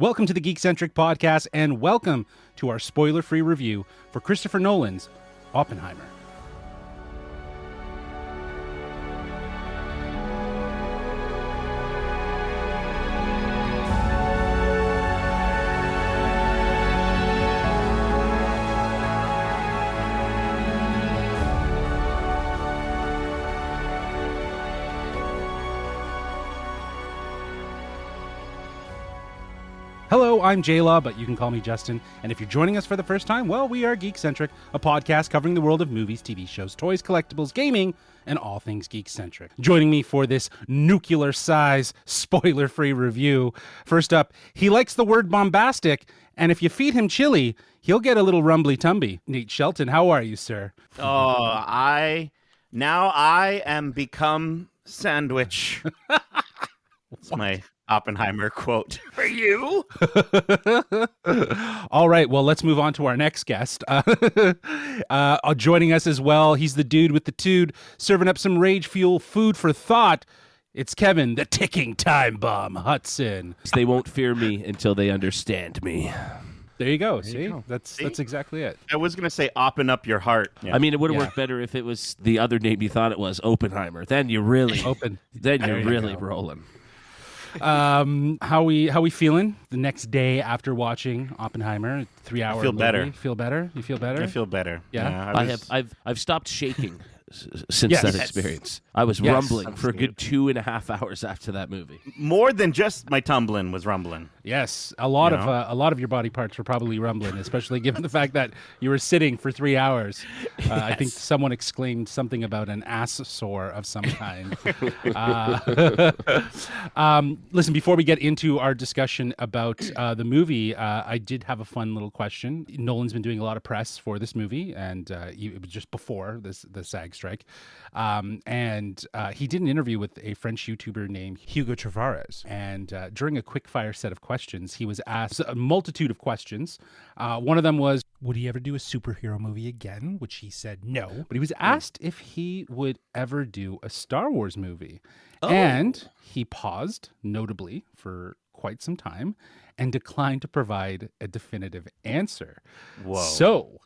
Welcome to the Geekcentric podcast, and welcome to our spoiler-free review for Christopher Nolan's Oppenheimer. Hello, I'm J-Law, but you can call me Justin. And if you're joining us for the first time, well, we are Geekcentric, a podcast covering the world of movies, TV shows, toys, collectibles, gaming, and all things Geekcentric. Joining me for this nuclear-size, spoiler-free review, first up, he likes the word bombastic, and if you feed him chili, he'll get a little rumbly-tumby. Nate Shelton, how are you, sir? I am become sandwich. That's my Oppenheimer quote for you. All right, well, let's move on to our next guest. Joining us as well, he's the dude with the tude, serving up some rage fuel food for thought. It's Kevin, the ticking time bomb Hudson. They won't fear me until they understand me. There you go. See? That's exactly it. I was going to say open up your heart. Yeah. I mean, it would have worked better if it was the other name you thought it was, Oppenheimer. Then you're really rolling. How we feeling the next day after watching Oppenheimer? 3 hour. I feel better. Feel better? You feel better? I feel better. Yeah. I've stopped shaking since that experience. I was rumbling for a good 2.5 hours after that movie. More than just my tumbling was rumbling. Yes, a lot of your body parts were probably rumbling, especially given the fact that you were sitting for 3 hours. I think someone exclaimed something about an ass sore of some kind. Listen, before we get into our discussion about the movie, I did have a fun little question. Nolan's been doing a lot of press for this movie, and it was just before the SAG strike. And he did an interview with a French YouTuber named Hugo Travares. And during a quick fire set of questions, he was asked a multitude of questions. One of them was, would he ever do a superhero movie again? Which he said no. But he was asked if he would ever do a Star Wars movie. Oh. And he paused, notably, for quite some time and declined to provide a definitive answer. Whoa. So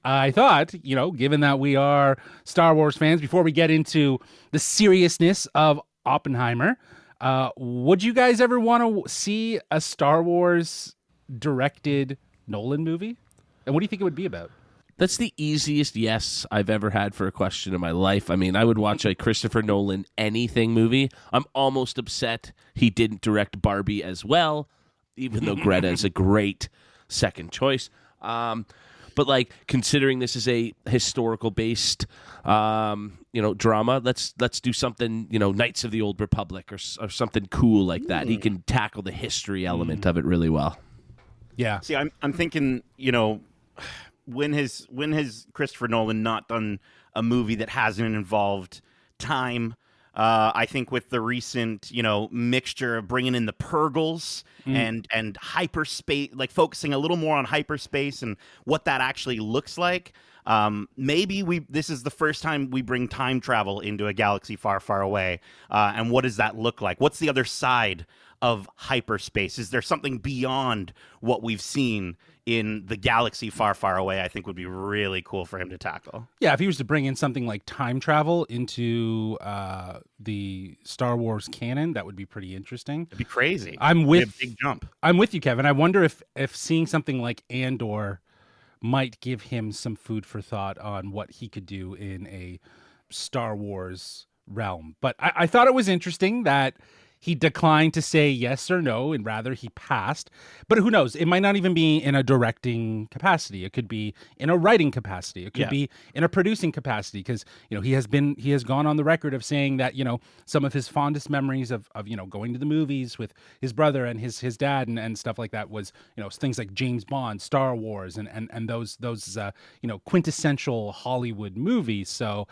I thought, given that we are Star Wars fans, before we get into the seriousness of Oppenheimer, would you guys ever want to see a Star Wars directed Nolan movie? And what do you think it would be about? That's the easiest yes I've ever had for a question in my life. I mean, I would watch a Christopher Nolan anything movie. I'm almost upset he didn't direct Barbie as well, even though Greta is a great second choice. But considering this is a historical based drama, let's do something, Knights of the Old Republic or something cool like that. He can tackle the history element of it really well. Yeah. See, I'm thinking, when has Christopher Nolan not done a movie that hasn't involved time? I think with the recent, mixture of bringing in the Purgles and hyperspace, focusing a little more on hyperspace and what that actually looks like. Maybe this is the first time we bring time travel into a galaxy far, far away. And what does that look like? What's the other side of hyperspace? Is there something beyond what we've seen in the galaxy far, far away? I think would be really cool for him to tackle. Yeah, if he was to bring in something like time travel into the Star Wars canon, that would be pretty interesting. It'd be crazy. A big jump. I'm with you, Kevin. I wonder if seeing something like Andor might give him some food for thought on what he could do in a Star Wars realm. But I thought it was interesting that he declined to say yes or no, and rather he passed. But who knows? It might not even be in a directing capacity. It could be in a writing capacity. It could be in a producing capacity, because he has gone on the record of saying that some of his fondest memories of going to the movies with his brother and his dad and stuff like that was things like James Bond, Star Wars, and those quintessential Hollywood movies. So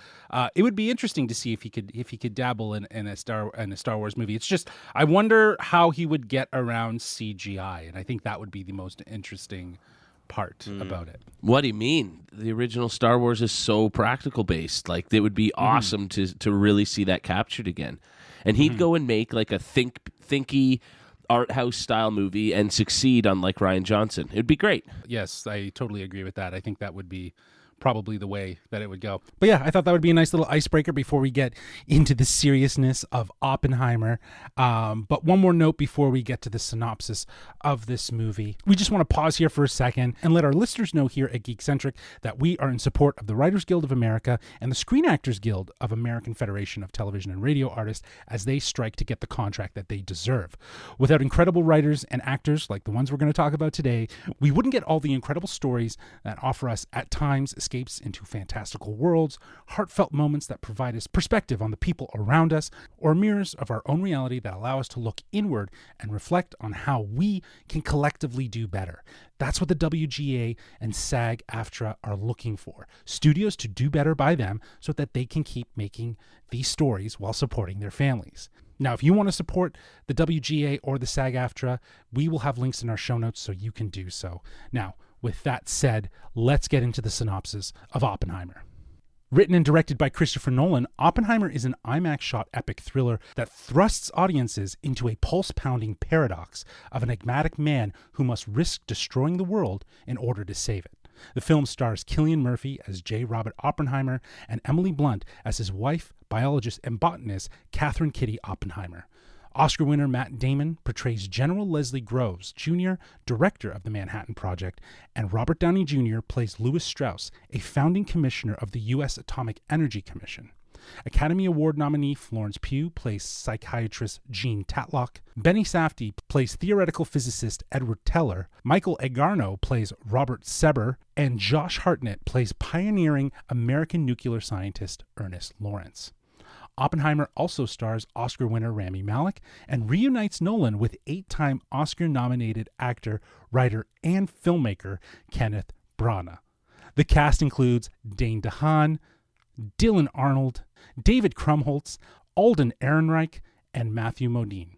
it would be interesting to see if he could dabble in a Star Wars movie. It's just, I wonder how he would get around CGI, and I think that would be the most interesting part about it. What do you mean? The original Star Wars is so practical based. It would be awesome to really see that captured again. And he'd go and make a thinky art house style movie and succeed, unlike Rian Johnson. It'd be great. Yes, I totally agree with that. I think that would be probably the way that it would go. But yeah, I thought that would be a nice little icebreaker before we get into the seriousness of Oppenheimer. But one more note before we get to the synopsis of this movie. We just want to pause here for a second and let our listeners know here at Geekcentric that we are in support of the Writers Guild of America and the Screen Actors Guild of American Federation of Television and Radio Artists as they strike to get the contract that they deserve. Without incredible writers and actors like the ones we're going to talk about today, we wouldn't get all the incredible stories that offer us at times escapes into fantastical worlds, heartfelt moments that provide us perspective on the people around us, or mirrors of our own reality that allow us to look inward and reflect on how we can collectively do better. That's what the WGA and SAG-AFTRA are looking for. Studios to do better by them so that they can keep making these stories while supporting their families. Now, if you want to support the WGA or the SAG-AFTRA, we will have links in our show notes so you can do so. Now, with that said, let's get into the synopsis of Oppenheimer. Written and directed by Christopher Nolan, Oppenheimer is an IMAX-shot epic thriller that thrusts audiences into a pulse-pounding paradox of an enigmatic man who must risk destroying the world in order to save it. The film stars Cillian Murphy as J. Robert Oppenheimer and Emily Blunt as his wife, biologist, and botanist Catherine Kitty Oppenheimer. Oscar winner Matt Damon portrays General Leslie Groves, Jr., director of the Manhattan Project, and Robert Downey Jr. plays Lewis Strauss, a founding commissioner of the U.S. Atomic Energy Commission. Academy Award nominee Florence Pugh plays psychiatrist Jean Tatlock. Benny Safdie plays theoretical physicist Edward Teller. Michael Egarno plays Robert Seber. And Josh Hartnett plays pioneering American nuclear scientist Ernest Lawrence. Oppenheimer also stars Oscar winner Rami Malek and reunites Nolan with 8-time Oscar-nominated actor, writer, and filmmaker Kenneth Branagh. The cast includes Dane DeHaan, Dylan Arnold, David Krumholtz, Alden Ehrenreich, and Matthew Modine.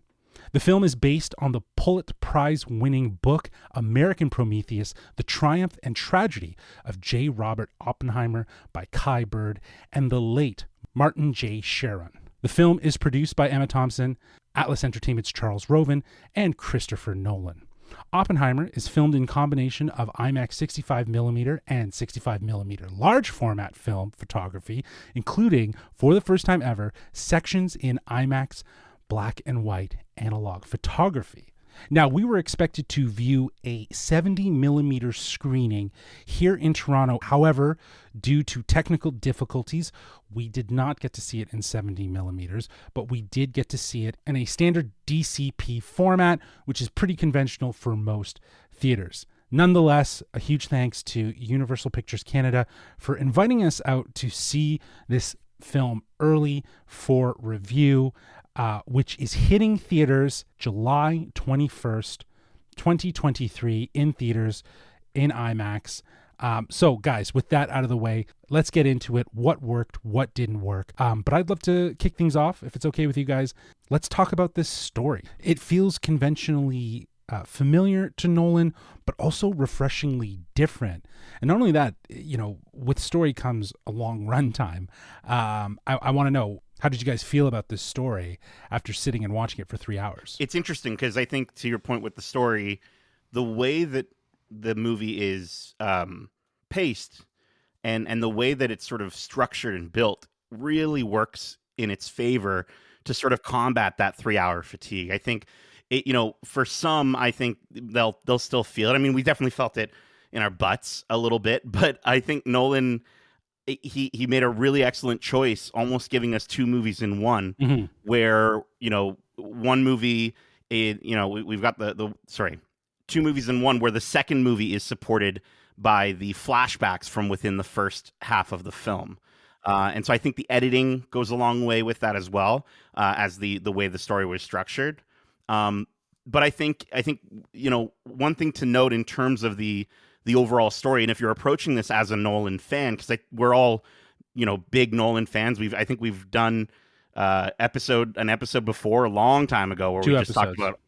The film is based on the Pulitzer Prize-winning book American Prometheus, The Triumph and Tragedy of J. Robert Oppenheimer by Kai Bird and the late Martin J. Sharon. The film is produced by Emma Thompson, Atlas Entertainment's Charles Roven, and Christopher Nolan. Oppenheimer is filmed in combination of IMAX 65mm and 65mm large format film photography, including, for the first time ever, sections in IMAX black and white analog photography. Now, we were expected to view a 70mm screening here in Toronto. However, due to technical difficulties, we did not get to see it in 70mm, but we did get to see it in a standard DCP format, which is pretty conventional for most theaters. Nonetheless, a huge thanks to Universal Pictures Canada for inviting us out to see this film early for review, which is hitting theaters July 21st, 2023 in theaters in IMAX. So guys, with that out of the way, let's get into it. What worked, what didn't work. But I'd love to kick things off, if it's okay with you guys. Let's talk about this story. It feels conventionally familiar to Nolan, but also refreshingly different. And not only that, you know, with story comes a long runtime. I want to know, how did you guys feel about this story after sitting and watching it for 3 hours? It's interesting because I think, to your point with the story, the way that the movie is paced and the way that it's sort of structured and built really works in its favor to sort of combat that 3-hour fatigue. I think it, you know, for some, I think they'll still feel it. I mean, we definitely felt it in our butts a little bit, but I think Nolan, he made a really excellent choice, almost giving us 2 movies in one, where, you know, one movie, we've got the 2 movies in one, where the second movie is supported by the flashbacks from within the first half of the film. And so I think the editing goes a long way with that as well, as the way the story was structured. But I think, you know, one thing to note in terms of the overall story, and if you're approaching this as a Nolan fan, because we're all, you know, big Nolan fans. I think we've done an episode before a long time ago where just talked about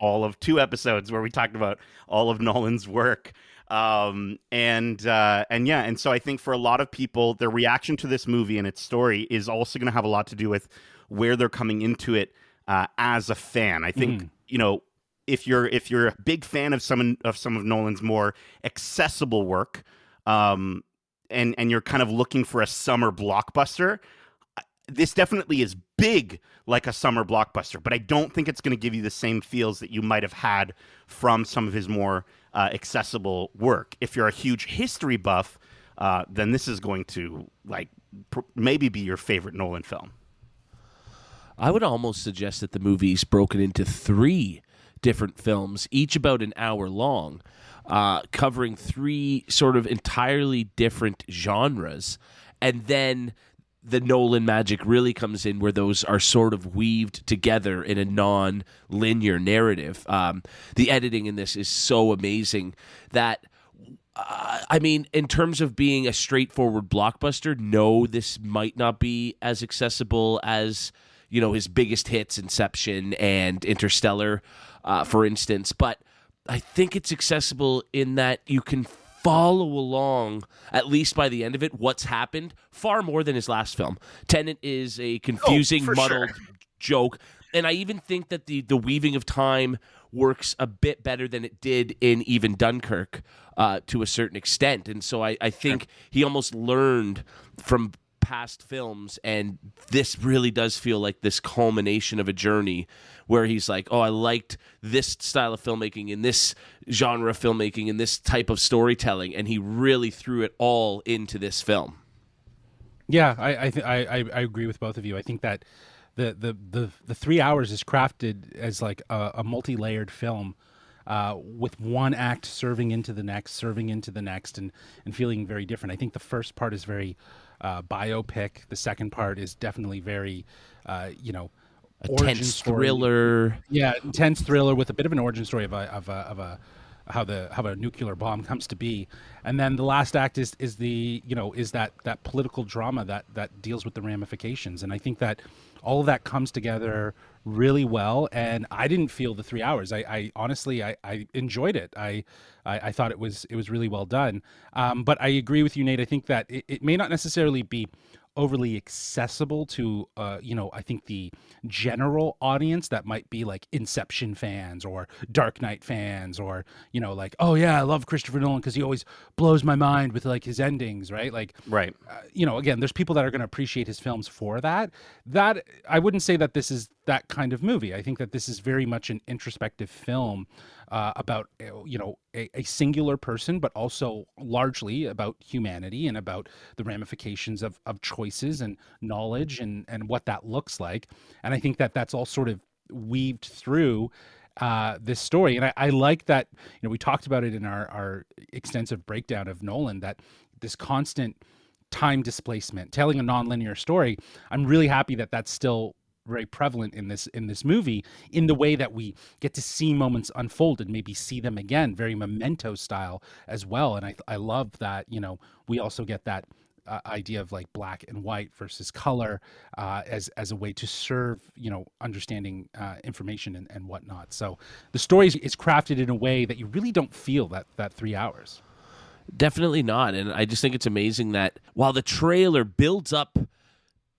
2 episodes where we talked about all of Nolan's work. And so I think for a lot of people, their reaction to this movie and its story is also going to have a lot to do with where they're coming into it as a fan. I think, you know, if you're a big fan of some of Nolan's more accessible work, and you're kind of looking for a summer blockbuster, this definitely is big like a summer blockbuster, but I don't think it's going to give you the same feels that you might have had from some of his more accessible work. If you're a huge history buff, then this is going to maybe be your favorite Nolan film. I would almost suggest that the movie's broken into 3 different films, each about an hour long, covering 3 sort of entirely different genres. And then the Nolan magic really comes in where those are sort of weaved together in a non-linear narrative. The editing in this is so amazing that, I mean, in terms of being a straightforward blockbuster, no, this might not be as accessible as, you know, his biggest hits, Inception and Interstellar, for instance. But I think it's accessible in that you can follow along, at least by the end of it, what's happened far more than his last film. Tenet is a confusing, muddled joke. And I even think that the weaving of time works a bit better than it did in even Dunkirk to a certain extent. And so I think he almost learned from past films, and this really does feel like this culmination of a journey where he's like, oh, I liked this style of filmmaking in this genre of filmmaking in this type of storytelling, and he really threw it all into this film. Yeah, I agree with both of you. I think that the 3 hours is crafted as like a multi-layered film, with one act serving into the next, and feeling very different. I think the first part is very biopic. The second part is definitely very, A tense thriller. Yeah, intense thriller with a bit of an origin story of a how a nuclear bomb comes to be, and then the last act is that political drama that deals with the ramifications. And I think that all of that comes together really well, and I didn't feel the 3 hours. I honestly I enjoyed it. I thought it was really well done. But I agree with you, Nate. I think that it may not necessarily be overly accessible to I think the general audience that might be like Inception fans or Dark Knight fans, or like, oh yeah, I love Christopher Nolan because he always blows my mind with like his endings, right? Like, Right. Again, there's people that are going to appreciate his films for that. That I wouldn't say that this is that kind of movie. I think that this is very much an introspective film about a singular person, but also largely about humanity and about the ramifications of choices and knowledge and what that looks like. And I think that that's all sort of weaved through this story. And I like that, we talked about it in our extensive breakdown of Nolan, that this constant time displacement, telling a nonlinear story. I'm really happy that that's still very prevalent in this movie, in the way that we get to see moments unfold and maybe see them again, very Memento style as well. And I love that, we also get that idea of like black and white versus color as a way to serve, understanding information and whatnot. So the story is crafted in a way that you really don't feel that 3 hours. Definitely not. And I just think it's amazing that while the trailer builds up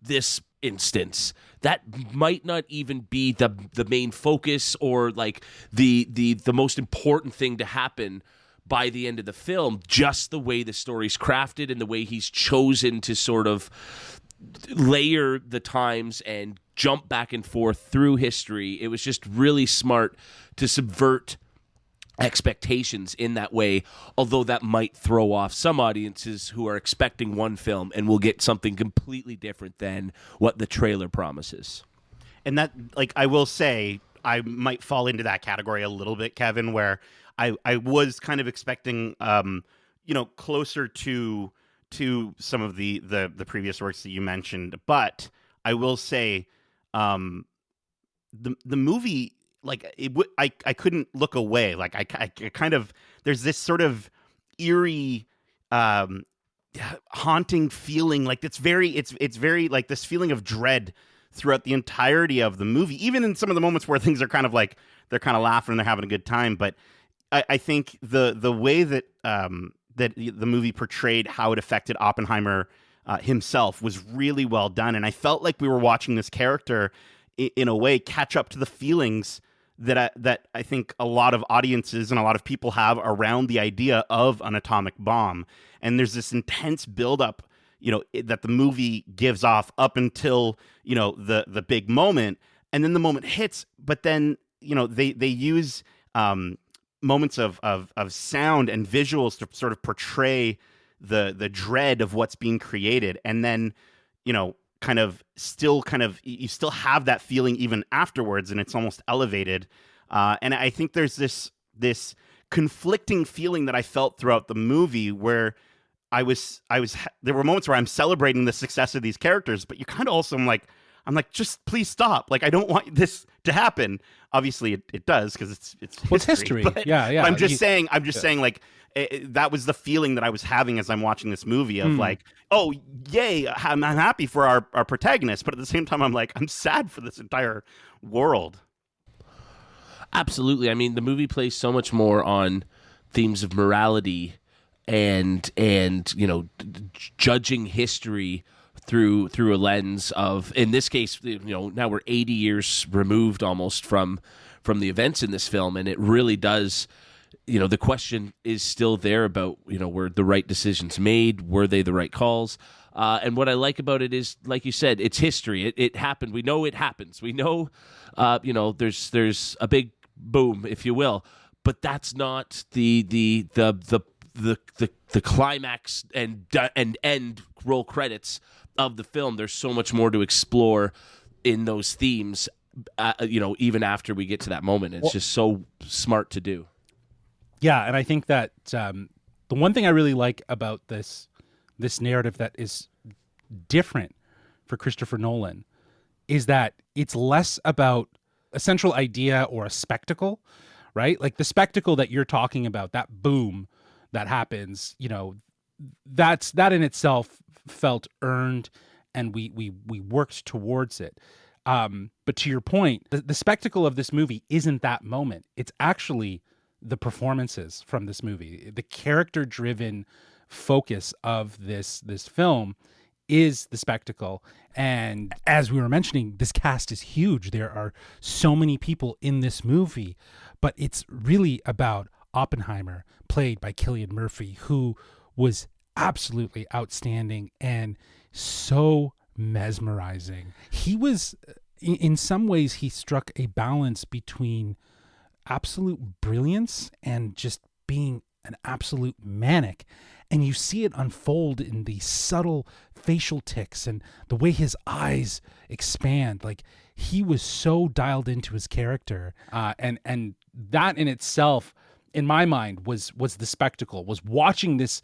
this instance, that might not even be the main focus or like the most important thing to happen by the end of the film. Just the way the story's crafted and the way he's chosen to sort of layer the times and jump back and forth through history. It was just really smart to subvert expectations in that way, although that might throw off some audiences who are expecting one film and will get something completely different than what the trailer promises. And that, like, I will say, I might fall into that category a little bit, Kevin, where I was kind of expecting, closer to some of the previous works that you mentioned. But I will say, the movie, like, I couldn't look away. Like, I kind of, there's this sort of eerie, haunting feeling. Like, it's very like this feeling of dread throughout the entirety of the movie, even in some of the moments where things are kind of like, they're kind of laughing and they're having a good time. But I think the way that that the movie portrayed how it affected Oppenheimer himself was really well done. And I felt like we were watching this character in a way catch up to the feelings that I think a lot of audiences and a lot of people have around the idea of an atomic bomb. And there's this intense buildup, that the movie gives off up until, the big moment. And then the moment hits, but then, they use moments of sound and visuals to sort of portray the dread of what's being created. And then, you still have that feeling even afterwards, and it's almost elevated. And I think there's this conflicting feeling that I felt throughout the movie where there were moments where I'm celebrating the success of these characters, but you kind of also, I'm like, just please stop. Like, I don't want this to happen. Obviously it does, because it's history. But, Yeah. but I'm just saying, like, that was the feeling that I was having as I'm watching this movie of like, oh, yay, I'm happy for our protagonist. But at the same time, I'm like, I'm sad for this entire world. Absolutely. I mean, the movie plays so much more on themes of morality and judging history through a lens of, in this case, now we're 80 years removed almost from the events in this film, and it really does, the question is still there about, were the right decisions made? Were they the right calls? And what I like about it is, like you said, it's history. It happened. We know it happens. We know, there's a big boom, if you will, but that's not the climax and end roll credits of the film. There's so much more to explore in those themes, even after we get to that moment. It's just so smart to do. Yeah, and I think that the one thing I really like about this narrative that is different for Christopher Nolan is that it's less about a central idea or a spectacle, right? Like the spectacle that you're talking about, that boom that happens, that in itself felt earned, and we worked towards it. But to your point, the spectacle of this movie isn't that moment. It's actually the performances from this movie. The character-driven focus of this film is the spectacle. And as we were mentioning, this cast is huge. There are so many people in this movie, but it's really about Oppenheimer, played by Cillian Murphy, who was absolutely outstanding and so mesmerizing. He was, in some ways, he struck a balance between absolute brilliance and just being an absolute manic. And you see it unfold in the subtle facial tics and the way his eyes expand. Like, he was so dialed into his character. And that in itself, in my mind, was the spectacle, was watching this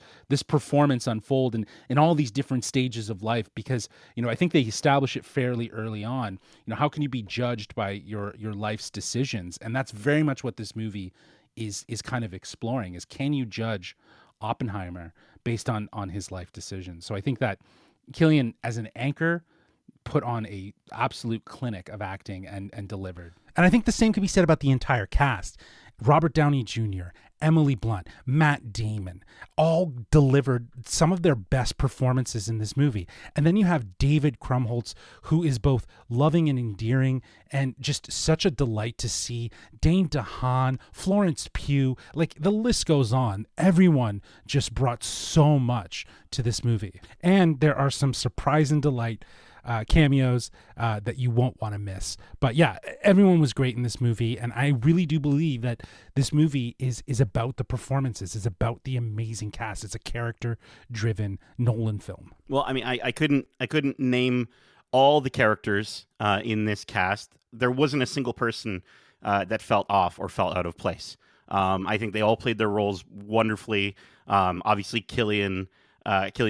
performance unfold in all these different stages of life. Because, I think they establish it fairly early on. How can you be judged by your life's decisions? And that's very much what this movie is kind of exploring, is can you judge Oppenheimer based on his life decisions? So I think that Cillian, as an anchor, put on a absolute clinic of acting and delivered. And I think the same could be said about the entire cast. Robert Downey Jr., Emily Blunt, Matt Damon, all delivered some of their best performances in this movie. And then you have David Krumholtz, who is both loving and endearing and just such a delight to see. Dane DeHaan, Florence Pugh, like the list goes on. Everyone just brought so much to this movie. And there are some surprise and delight cameos that you won't want to miss. But yeah, everyone was great in this movie, and I really do believe that this movie is about the performances, is about the amazing cast. It's a character-driven Nolan film. Well, I mean, I couldn't name all the characters in this cast. There wasn't a single person that felt off or felt out of place. I think they all played their roles wonderfully. Obviously, Cillian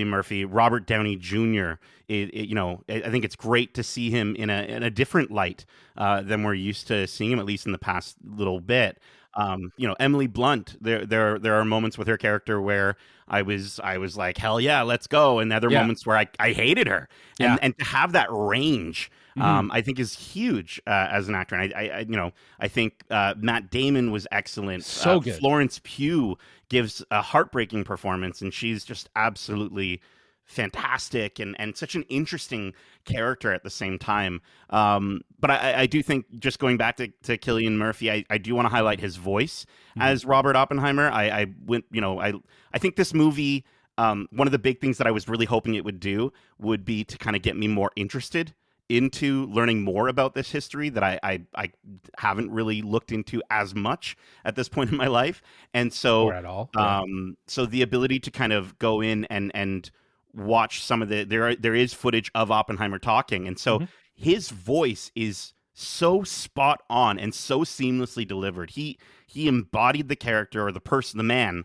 Murphy, Robert Downey Jr. I think it's great to see him in a different light than we're used to seeing him, at least in the past little bit. Emily Blunt, there are moments with her character where I was like, hell yeah, let's go, and other moments where I hated her, and to have that range, I think is huge as an actor. And I think Matt Damon was excellent. So good. Florence Pugh gives a heartbreaking performance, and she's just absolutely fantastic and such an interesting character at the same time. But I do think, just going back to Cillian Murphy, I do want to highlight his voice as Robert Oppenheimer. I think this movie, one of the big things that I was really hoping it would do would be to kind of get me more interested into learning more about this history that I haven't really looked into as much at this point in my life. And so, Or at all. so the ability to kind of go in and watch some of there is footage of Oppenheimer talking. And so his voice is so spot on and so seamlessly delivered. He embodied the character, or the man,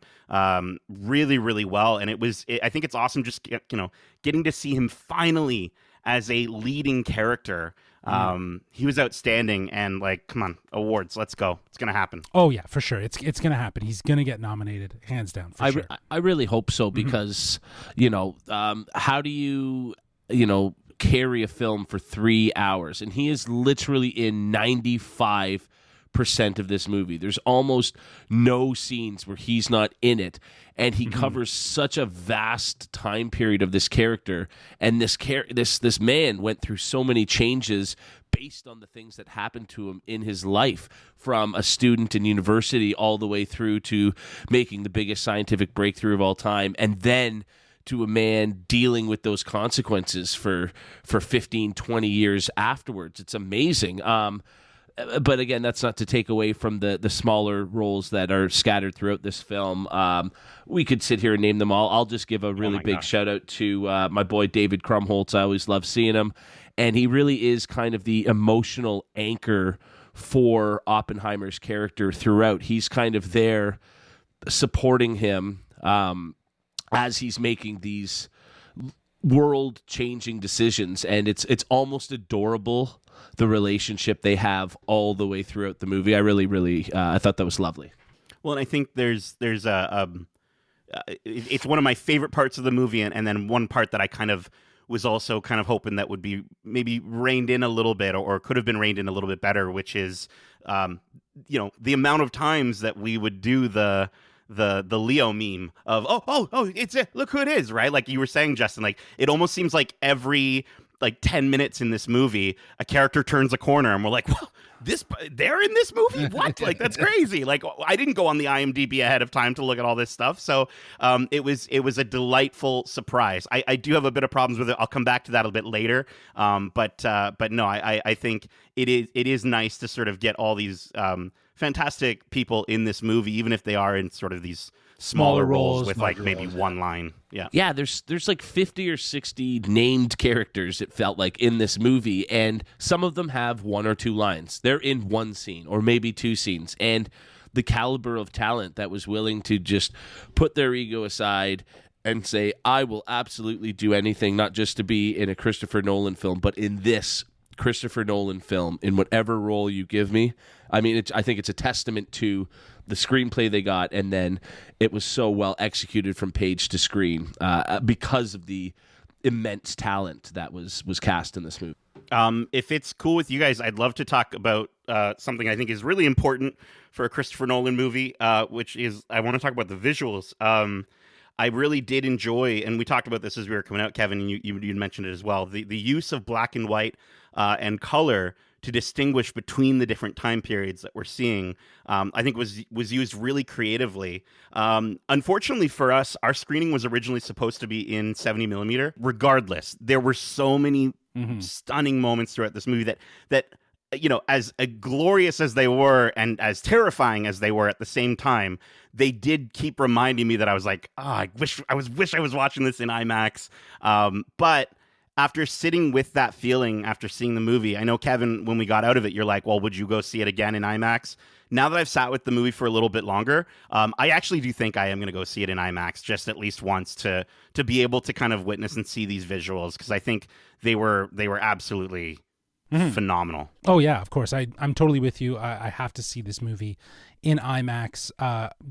really, really well. And I think it's awesome just, getting to see him finally as a leading character. He was outstanding, and come on, awards, let's go. It's gonna happen. Oh yeah, for sure. It's gonna happen. He's gonna get nominated, hands down. For sure. I really hope so, because how do you carry a film for 3 hours? And he is literally in 95% of this movie. There's almost no scenes where he's not in it, and he covers such a vast time period of this character. And this man went through so many changes based on the things that happened to him in his life, from a student in university all the way through to making the biggest scientific breakthrough of all time, and then to a man dealing with those consequences for 15, 20 years afterwards. It's amazing. But again, that's not to take away from the smaller roles that are scattered throughout this film. We could sit here and name them all. I'll just give a really big shout out to my boy David Krumholtz. I always love seeing him. And he really is kind of the emotional anchor for Oppenheimer's character throughout. He's kind of there supporting him as he's making these world-changing decisions. And it's almost adorable, the relationship they have all the way throughout the movie. I really, really, I thought that was lovely. Well, and I think there's it's one of my favorite parts of the movie, and then one part that I kind of was also kind of hoping that would be maybe reined in a little bit, or could have been reined in a little bit better, which is, the amount of times that we would do the Leo meme of oh it's it, look who it is, right? Like you were saying, Justin, it almost seems like every 10 minutes in this movie, a character turns a corner and we're like, well, they're in this movie? What? That's crazy. I didn't go on the IMDb ahead of time to look at all this stuff. So it was a delightful surprise. I do have a bit of problems with it. I'll come back to that a bit later. But no, I think it is nice to sort of get all these fantastic people in this movie, even if they are in sort of these smaller roles with maybe one line. Yeah, there's 50 or 60 named characters, it felt like, in this movie, and some of them have one or two lines. They're in one scene or maybe two scenes, and the caliber of talent that was willing to just put their ego aside and say, I will absolutely do anything, not just to be in a Christopher Nolan film, but in this Christopher Nolan film, in whatever role you give me. I mean, I think it's a testament to the screenplay they got, and then it was so well executed from page to screen because of the immense talent that was cast in this movie. If it's cool with you guys, I'd love to talk about something I think is really important for a Christopher Nolan movie, which is, I want to talk about the visuals. I really did enjoy, and we talked about this as we were coming out, Kevin, and you mentioned it as well, the use of black and white and color to distinguish between the different time periods that we're seeing, I think was used really creatively. Unfortunately for us, our screening was originally supposed to be in 70 millimeter. Regardless, there were so many stunning moments throughout this movie that as glorious as they were and as terrifying as they were at the same time, they did keep reminding me that I was like, I wish I was watching this in IMAX. But after sitting with that feeling after seeing the movie, I know, Kevin, when we got out of it, you're like, well, would you go see it again in IMAX? Now that I've sat with the movie for a little bit longer, I actually do think I am going to go see it in IMAX just at least once to be able to kind of witness and see these visuals, because I think they were absolutely phenomenal. Oh yeah, of course. I'm totally with you. I have to see this movie in IMAX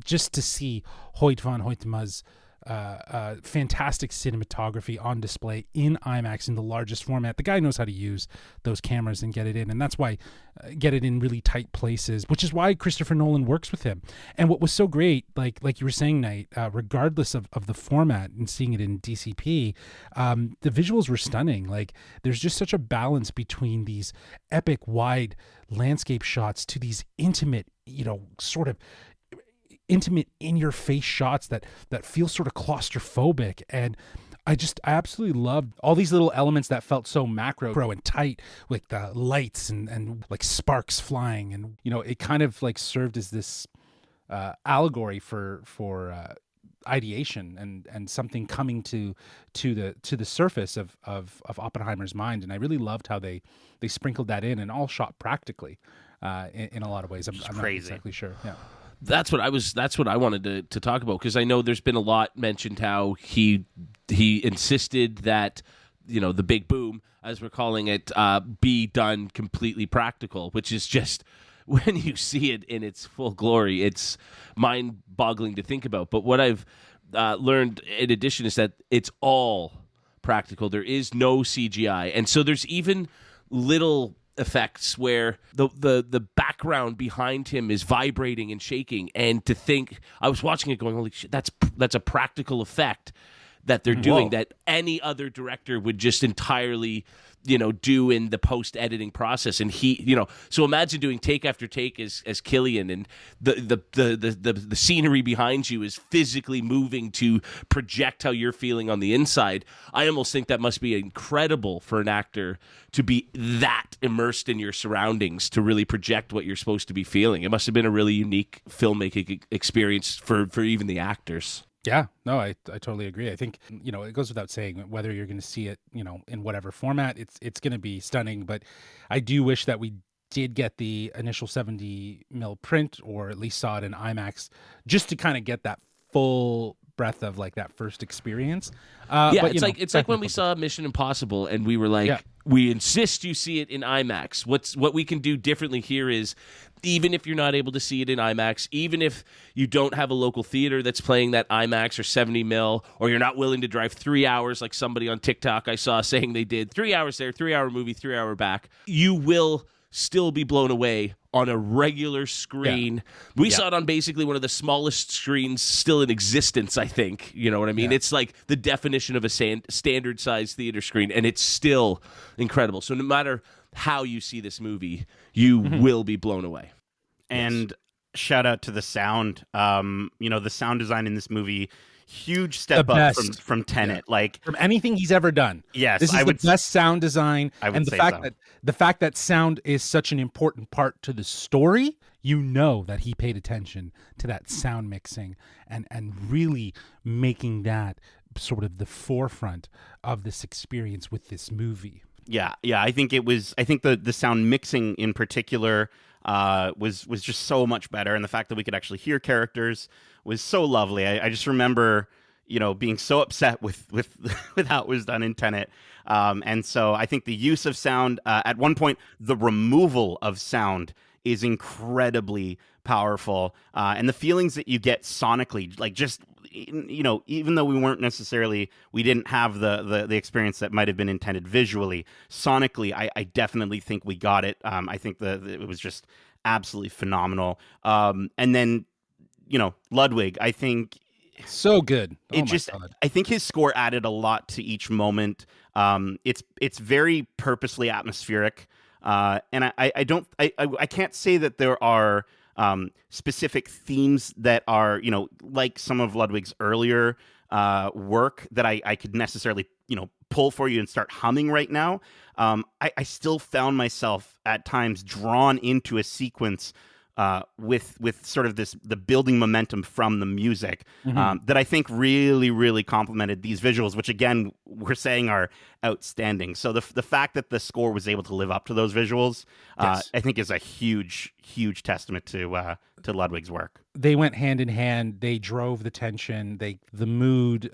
just to see Hoyt van Hoytema's fantastic cinematography on display in IMAX in the largest format. The guy knows how to use those cameras and get it in, and that's why get it in really tight places, which is why Christopher Nolan works with him. And what was so great, like you were saying, Knight, regardless of the format and seeing it in DCP, the visuals were stunning. Like there's just such a balance between these epic wide landscape shots to these intimate, sort of intimate in your face shots that feel sort of claustrophobic. And I absolutely loved all these little elements that felt so macro and tight, like the lights and like sparks flying, and it kind of like served as this allegory for ideation and something coming to the surface of Oppenheimer's mind. And I really loved how they sprinkled that in, and all shot practically in a lot of ways. I'm not exactly sure. Yeah. That's what I wanted to talk about, because I know there's been a lot mentioned how he insisted that the big boom, as we're calling it, be done completely practical, which is just, when you see it in its full glory, it's mind-boggling to think about. But what I've learned in addition is that it's all practical. There is no CGI, and so there's even little effects where the background behind him is vibrating and shaking, and to think, I was watching it going, holy shit, that's a practical effect that they're doing. Whoa. That any other director would just entirely do in the post-editing process. And he, so imagine doing take after take as Killian, and the scenery behind you is physically moving to project how you're feeling on the inside. I almost think that must be incredible for an actor to be that immersed in your surroundings, to really project what you're supposed to be feeling. It must have been a really unique filmmaking experience for even the actors. Yeah, no, I totally agree. I think, it goes without saying, whether you're going to see it, in whatever format, it's going to be stunning. But I do wish that we did get the initial 70 mil print, or at least saw it in IMAX, just to kind of get that full breadth of like that first experience. But, it's like when we saw Mission Impossible, and we were like, we insist you see it in IMAX. What we can do differently here is, even if you're not able to see it in IMAX, even if you don't have a local theater that's playing that IMAX or 70 mil, or you're not willing to drive 3 hours like somebody on TikTok I saw saying they did, 3 hours there, 3 hour movie, 3 hour back, you will still be blown away on a regular screen. We saw it on basically one of the smallest screens still in existence, I think. You know what I mean? It's like the definition of a standard size theater screen, and it's still incredible. So no matter how you see this movie, you will be blown away. And shout out to the sound. The sound design in this movie, huge step up from Tenet, like from anything he's ever done. Yes, this is the best sound design. And the fact that sound is such an important part to the story, that he paid attention to that sound mixing and really making that sort of the forefront of this experience with this movie. Yeah. I think the sound mixing in particular was just so much better, and the fact that we could actually hear characters was so lovely. I just remember, being so upset with how it was done in Tenet, and so I think the use of sound, at one point, the removal of sound is incredibly powerful, and the feelings that you get sonically, like just even though we didn't have the experience that might have been intended visually, sonically, I definitely think we got it. I think it was just absolutely phenomenal. And then, Ludwig, I think so good. I think his score added a lot to each moment. It's very purposely atmospheric. And I can't say that there are specific themes that are, like some of Ludwig's earlier work that I could necessarily, pull for you and start humming right now. I still found myself at times drawn into a sequence with sort of the building momentum from the music that I think really, really complemented these visuals, which again, we're saying are outstanding. So the fact that the score was able to live up to those visuals, I think is a huge, huge testament to Ludwig's work. They went hand in hand. They drove the tension, the mood,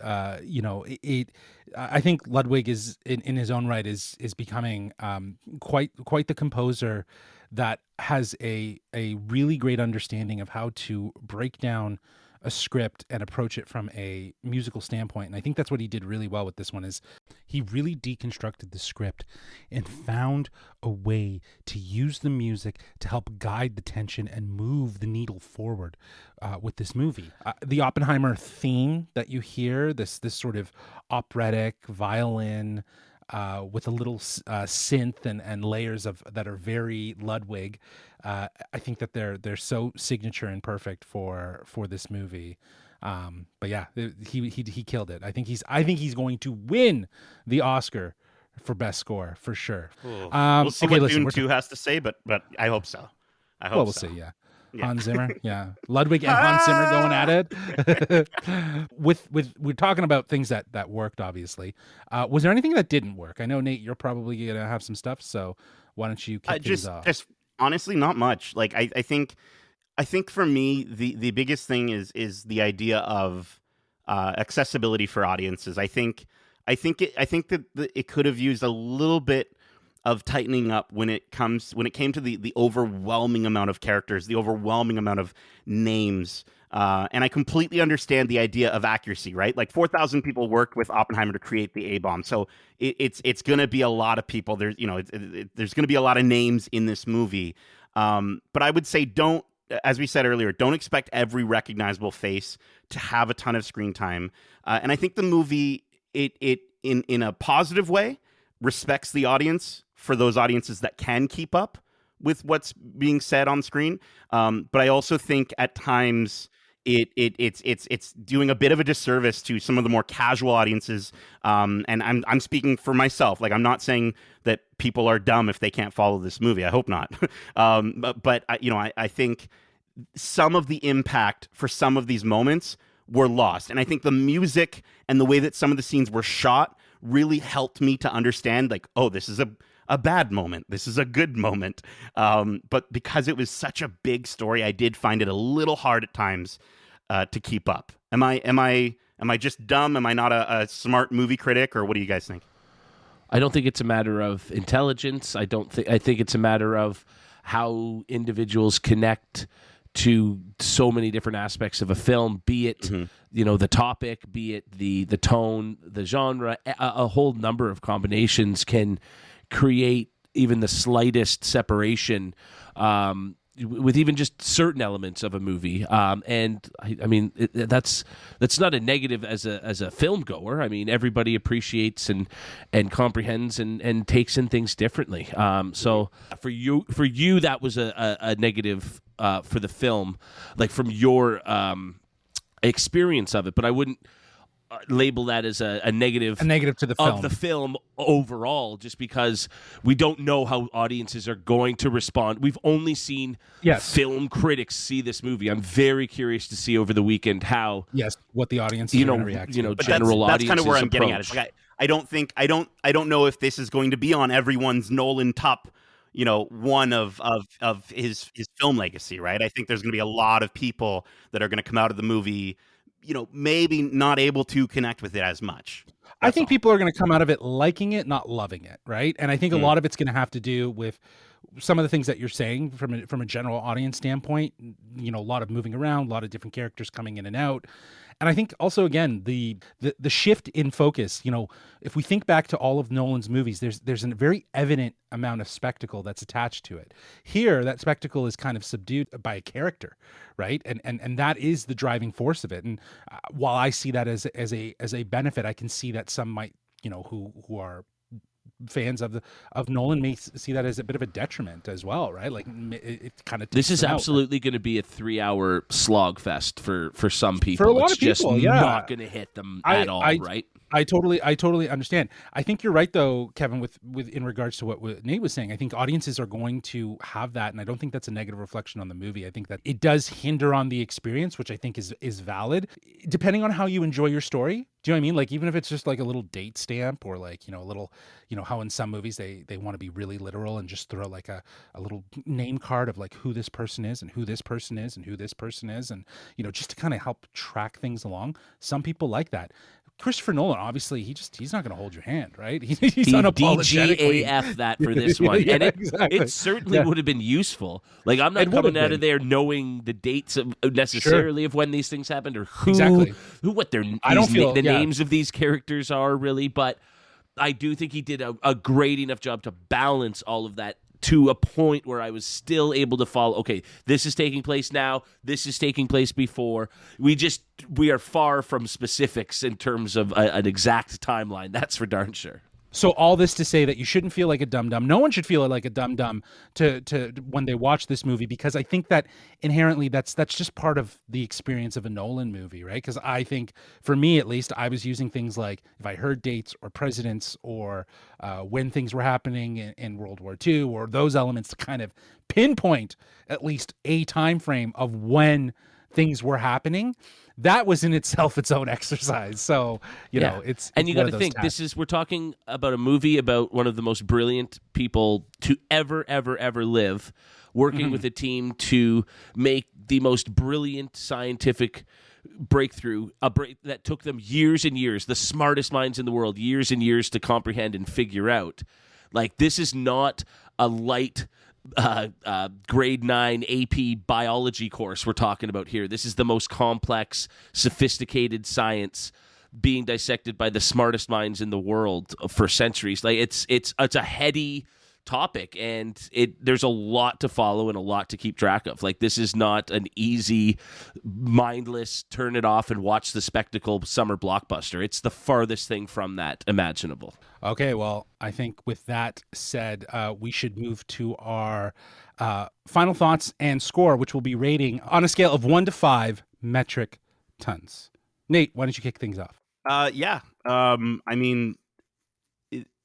I think Ludwig is in his own right is becoming quite the composer that has a really great understanding of how to break down a script and approach it from a musical standpoint. And I think that's what he did really well with this one is he really deconstructed the script and found a way to use the music to help guide the tension and move the needle forward with this movie. The Oppenheimer theme that you hear, this sort of operatic violin with a little synth and layers of that are very Ludwig. I think that they're so signature and perfect for this movie. But yeah, he killed it. I think he's going to win the Oscar for best score for sure. We'll see what Dune 2 has to say, but I hope so. I hope well, we'll so. see. Yeah. Yeah. Hans Zimmer, yeah, Ludwig and Hans Zimmer going at it. with we're talking about things that worked. Obviously, was there anything that didn't work? I know Nate, you're probably gonna have some stuff. So why don't you kick things off? Just honestly, not much. Like I think for me the biggest thing is the idea of accessibility for audiences. I think that it could have used a little bit of tightening up when it came to the overwhelming amount of characters, the overwhelming amount of names. And I completely understand the idea of accuracy, right? Like 4,000 people worked with Oppenheimer to create the A-bomb. So it's going to be a lot of people. There's going to be a lot of names in this movie. But I would say as we said earlier, don't expect every recognizable face to have a ton of screen time. And I think the movie, it in a positive way, respects the audience for those audiences that can keep up with what's being said on screen. But I also think at times it's doing a bit of a disservice to some of the more casual audiences. And I'm speaking for myself. Like, I'm not saying that people are dumb if they can't follow this movie. I hope not. But I think some of the impact for some of these moments were lost. And I think the music and the way that some of the scenes were shot really helped me to understand, like, oh, this is a bad moment. This is a good moment. But because it was such a big story, I did find it a little hard at times to keep up. Am I just dumb? Am I not a smart movie critic, or what do you guys think? I don't think it's a matter of intelligence. I think it's a matter of how individuals connect to so many different aspects of a film, be it the topic, be it the tone, the genre. A whole number of combinations can create even the slightest separation with even just certain elements of a movie. And I mean, that's not a negative as a film goer. I mean, everybody appreciates and comprehends and takes in things differently. So for you, that was a negative for the film, like from your experience of it. But I wouldn't label that as a negative to the film. Of the film overall, just because we don't know how audiences are going to respond. We've only seen film critics see this movie. I'm very curious to see over the weekend how what the audience is going to react to. But general that's kind of where I'm approach. getting at. It's like I don't know if this is going to be on everyone's Nolan top one of his film legacy, right? I think there's going to be a lot of people that are going to come out of the movie maybe not able to connect with it as much. I think people are going to come out of it liking it, not loving it, right? And I think a lot of it's going to have to do with some of the things that you're saying from a general audience standpoint. A lot of moving around, a lot of different characters coming in and out. And I think also, again, the shift in focus, if we think back to all of Nolan's movies, there's a very evident amount of spectacle that's attached to it. Here, that spectacle is kind of subdued by a character, right? And that is the driving force of it. And while I see that as a benefit, I can see that some might, who are fans of Nolan may see that as a bit of a detriment as well, right? Like it kind of this is absolutely going to be a 3-hour slog fest for some people. For a lot it's of people, just not going to hit them at all, right? I totally understand. I think you're right though, Kevin, with in regards to what Nate was saying. I think audiences are going to have that, and I don't think that's a negative reflection on the movie. I think that it does hinder on the experience, which I think is valid, depending on how you enjoy your story. Do you know what I mean? Like, even if it's just like a little date stamp or like, a little, how in some movies they want to be really literal and just throw like a little name card of like who this person is and who this person is and who this person is. And, just to kind of help track things along. Some people like that. Christopher Nolan, obviously, he's not going to hold your hand, right? He's He unapologetically. DGAF that for this one. Yeah, And exactly. it certainly would have been useful. Like, I'm not It would coming have out of been. there knowing the dates of necessarily of when these things happened or Exactly. what I don't feel the names of these characters are really, but I do think he did a great enough job to balance all of that to a point where I was still able to follow. Okay, this is taking place now. This is taking place before. We are far from specifics in terms of an exact timeline. That's for darn sure. So all this to say that you shouldn't feel like a dum-dum. No one should feel like a dum-dum to when they watch this movie, because I think that inherently that's just part of the experience of a Nolan movie, right? Because I think, for me at least, I was using things like if I heard dates or presidents or when things were happening in World War II, or those elements to kind of pinpoint at least a time frame of when things were happening. That was in itself its own exercise. So, you know, it's and you got one to of those think tasks. we're talking about a movie about one of the most brilliant people to ever live, working with a team to make the most brilliant scientific breakthrough, that took them years and years, the smartest minds in the world, years and years to comprehend and figure out. Like, this is not a light grade 9 AP biology course we're talking about here. This is the most complex, sophisticated science being dissected by the smartest minds in the world for centuries. Like, it's a heady topic, and there's a lot to follow and a lot to keep track of. Like, this is not an easy, mindless, turn it off and watch the spectacle summer blockbuster. It's the farthest thing from that imaginable. Okay, well, I think with that said, we should move to our final thoughts and score, which will be rating on a scale of 1 to 5 metric tons. Nate, why don't you kick things off? Yeah. I mean,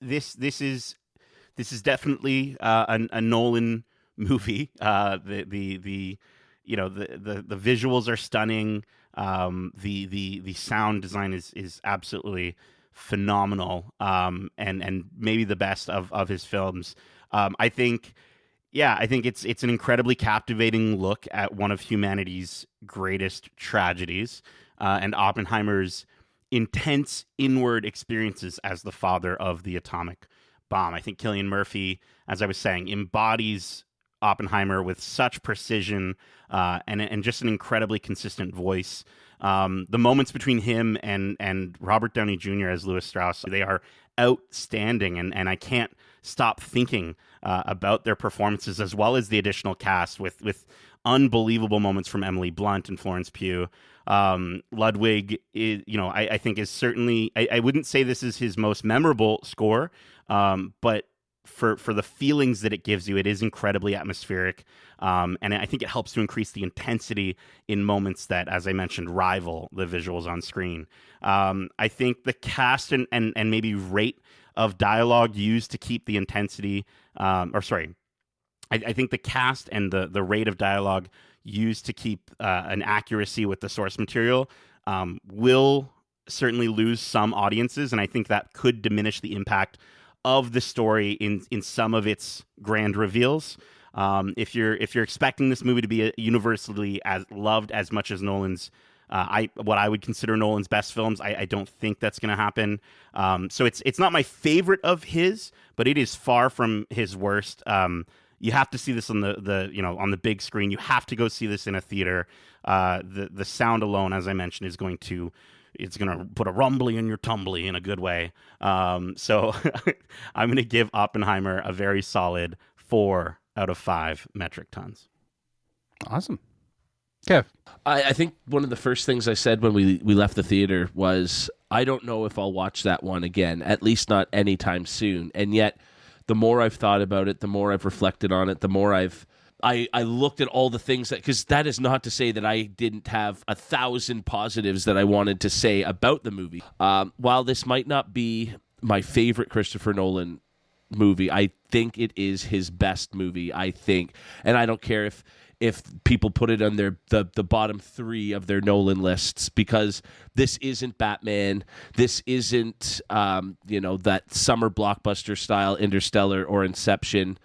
this is definitely a Nolan movie. The you know, the visuals are stunning. The sound design is absolutely phenomenal. And maybe the best of his films. I think it's an incredibly captivating look at one of humanity's greatest tragedies, and Oppenheimer's intense inward experiences as the father of the atomic bomb. I think Cillian Murphy, as I was saying, embodies Oppenheimer with such precision, and just an incredibly consistent voice. The moments between him and Robert Downey Jr. as Louis Strauss, they are outstanding, and I can't stop thinking about their performances, as well as the additional cast with unbelievable moments from Emily Blunt and Florence Pugh. Ludwig is, I think is certainly, I wouldn't say this is his most memorable score, but for the feelings that it gives you, it is incredibly atmospheric. And I think it helps to increase the intensity in moments that, as I mentioned, rival the visuals on screen. I think the cast and maybe rate of dialogue used to keep the intensity, I think the cast and the rate of dialogue used to keep an accuracy with the source material will certainly lose some audiences, and I think that could diminish the impact of the story in some of its grand reveals. If you're expecting this movie to be universally as loved as much as Nolan's, what I would consider Nolan's best films, I don't think that's going to happen. So it's not my favorite of his, but it is far from his worst. You have to see this on on the big screen. You have to go see this in a theater. The sound alone, as I mentioned, is going to put a rumbly in your tumbly in a good way. So I'm going to give Oppenheimer a very solid 4 out of 5 metric tons. Awesome. Kev. I think one of the first things I said when we left the theater was, I don't know if I'll watch that one again, at least not anytime soon. And yet, the more I've thought about it, the more I've reflected on it, the more I looked at all the things because that is not to say that I didn't have 1,000 positives that I wanted to say about the movie. While this might not be my favorite Christopher Nolan movie, I think it is his best movie. I think, and I don't care if people put it on the bottom 3 of their Nolan lists, because this isn't Batman. This isn't that summer blockbuster style Interstellar or Inception.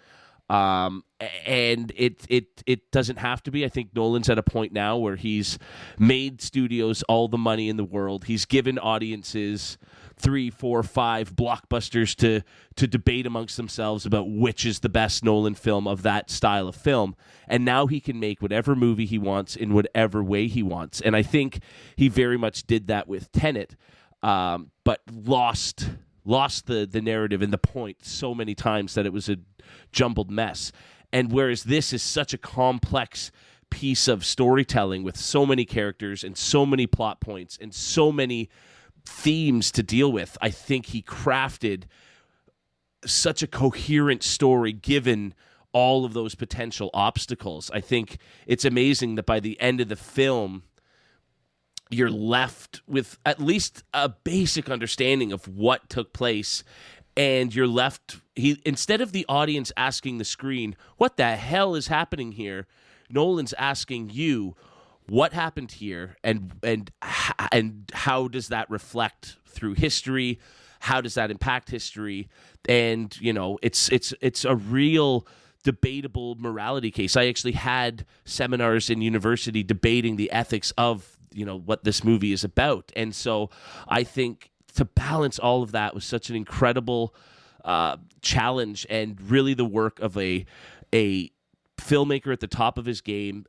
And it doesn't have to be. I think Nolan's at a point now where he's made studios all the money in the world. He's given audiences 3, 4, 5 blockbusters to debate amongst themselves about which is the best Nolan film of that style of film. And now he can make whatever movie he wants in whatever way he wants. And I think he very much did that with Tenet, but lost the narrative and the point so many times that it was a jumbled mess. And whereas this is such a complex piece of storytelling with so many characters and so many plot points and so many themes to deal with, I think he crafted such a coherent story given all of those potential obstacles. I think it's amazing that by the end of the film, you're left with at least a basic understanding of what took place, and you're left, instead of the audience asking the screen, what the hell is happening here? Nolan's asking you, what happened here, and how does that reflect through history? How does that impact history? And it's a real debatable morality case. I actually had seminars in university debating the ethics of what this movie is about, and so I think to balance all of that was such an incredible challenge, and really the work of a filmmaker at the top of his game,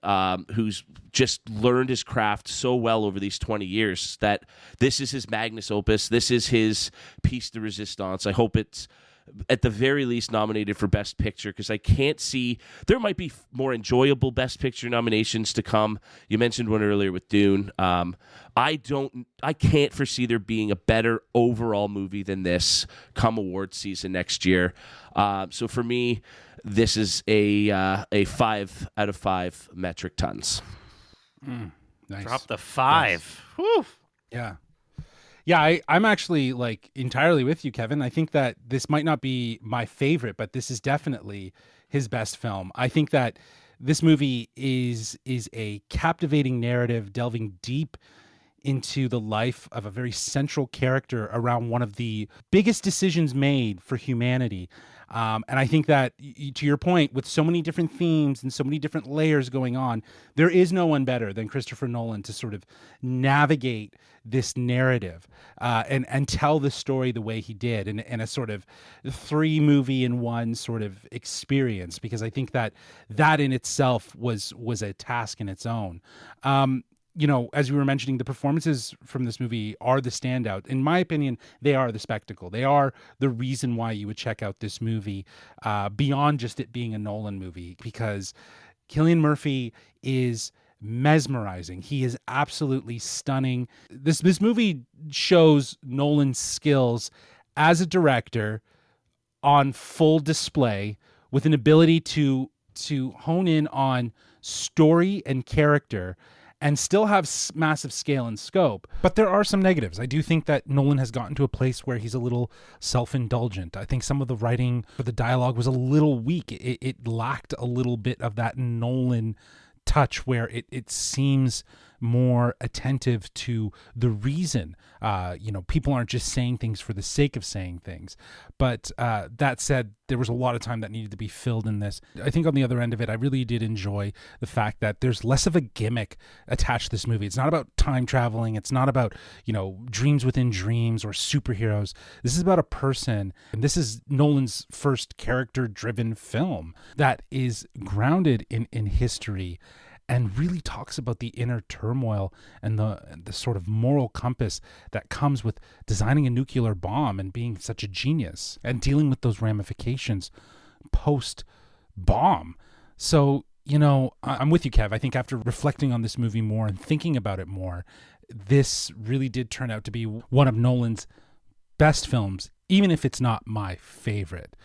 who's just learned his craft so well over these 20 years that this is his magnus opus. This is his piece de resistance. I hope it's at the very least nominated for Best Picture, because I can't see, there might be more enjoyable Best Picture nominations to come. You mentioned one earlier with Dune. I can't foresee there being a better overall movie than this come award season next year. So for me, this is a 5 out of 5 metric tons. Nice. Drop the 5. Nice. Whew. Yeah. Yeah, I'm actually entirely with you, Kevin. I think that this might not be my favorite, but this is definitely his best film. I think that this movie is a captivating narrative delving deep into the life of a very central character around one of the biggest decisions made for humanity. And I think that, to your point, with so many different themes and so many different layers going on, there is no one better than Christopher Nolan to sort of navigate this narrative and tell the story the way he did in a sort of 3-movie-in-1 sort of experience, because I think that in itself was a task in its own. As we were mentioning, the performances from this movie are the standout. In my opinion, they are the spectacle. They are the reason why you would check out this movie, beyond just it being a Nolan movie, because Cillian Murphy is mesmerizing. He is absolutely stunning. This movie shows Nolan's skills as a director on full display, with an ability to hone in on story and character and still have massive scale and scope. But there are some negatives. I do think that Nolan has gotten to a place where he's a little self-indulgent. I think some of the writing for the dialogue was a little weak. It lacked a little bit of that Nolan touch where it seems more attentive to the reason. People aren't just saying things for the sake of saying things. But that said, there was a lot of time that needed to be filled in this. I think on the other end of it, I really did enjoy the fact that there's less of a gimmick attached to this movie. It's not about time traveling. It's not about, dreams within dreams or superheroes. This is about a person. And this is Nolan's first character-driven film that is grounded in history and really talks about the inner turmoil and the sort of moral compass that comes with designing a nuclear bomb and being such a genius and dealing with those ramifications post-bomb. So, I'm with you, Kev. I think after reflecting on this movie more and thinking about it more, this really did turn out to be one of Nolan's best films, even if it's not my favorite.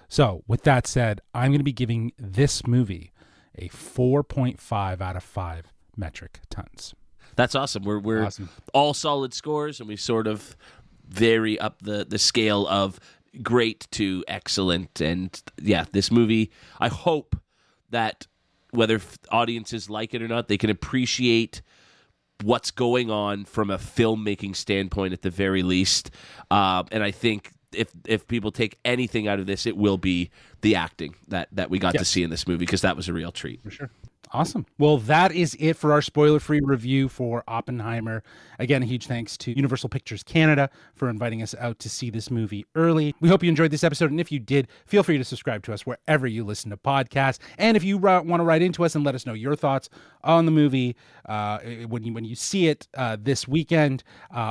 So, with that said, I'm going to be giving this movie a 4.5 out of 5 metric tons. That's awesome. We're awesome. All solid scores, and we sort of vary up the scale of great to excellent. And yeah, this movie, I hope that whether audiences like it or not, they can appreciate what's going on from a filmmaking standpoint at the very least. And I think if people take anything out of this, it will be the acting that we got to see in this movie, because that was a real treat. For sure. Awesome. Well, that is it for our spoiler-free review for Oppenheimer. Again, a huge thanks to Universal Pictures Canada for inviting us out to see this movie early. We hope you enjoyed this episode, and if you did, feel free to subscribe to us wherever you listen to podcasts. And if you want to write into us and let us know your thoughts on the movie when you see it this weekend,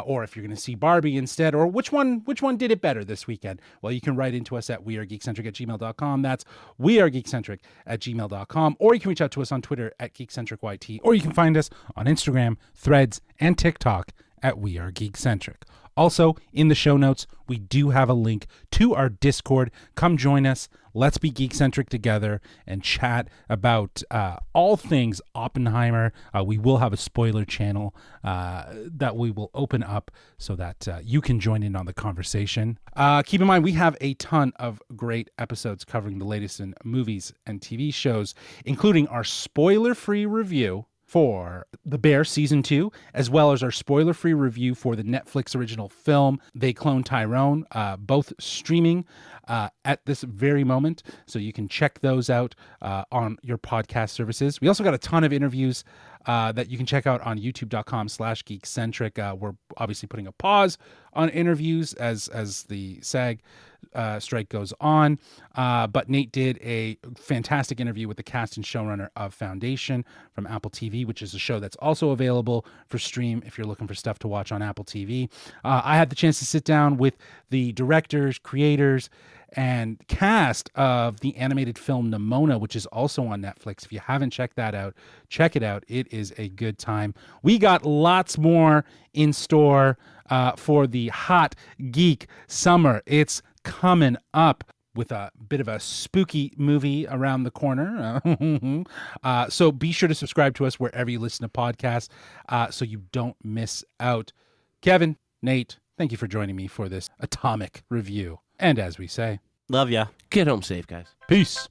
or if you're going to see Barbie instead, or which one did it better this weekend, well, you can write into us at wearegeekcentric@gmail.com. That's wearegeekcentric@gmail.com, or you can reach out to us on Twitter at GeekcentricYT, or you can find us on Instagram, Threads, and TikTok at We Are Geekcentric. Also, in the show notes, we do have a link to our Discord. Come join us. Let's be Geekcentric together and chat about all things Oppenheimer. We will have a spoiler channel that we will open up so that you can join in on the conversation. Keep in mind, we have a ton of great episodes covering the latest in movies and TV shows, including our spoiler-free review for The Bear Season 2, as well as our spoiler-free review for the Netflix original film, They Clone Tyrone, both streaming at this very moment. So you can check those out on your podcast services. We also got a ton of interviews that you can check out on youtube.com/geekcentric. We're obviously putting a pause on interviews as the SAG strike goes on. But Nate did a fantastic interview with the cast and showrunner of Foundation from Apple TV, which is a show that's also available for stream if you're looking for stuff to watch on Apple TV. I had the chance to sit down with the directors, creators, and cast of the animated film Nimona, which is also on Netflix. If you haven't checked that out, check it out. It is a good time. We got lots more in store for the hot geek summer. It's coming up with a bit of a spooky movie around the corner. So be sure to subscribe to us wherever you listen to podcasts so you don't miss out. Kevin, Nate, thank you for joining me for this atomic review. And as we say, Love ya. Get home safe, guys. peace.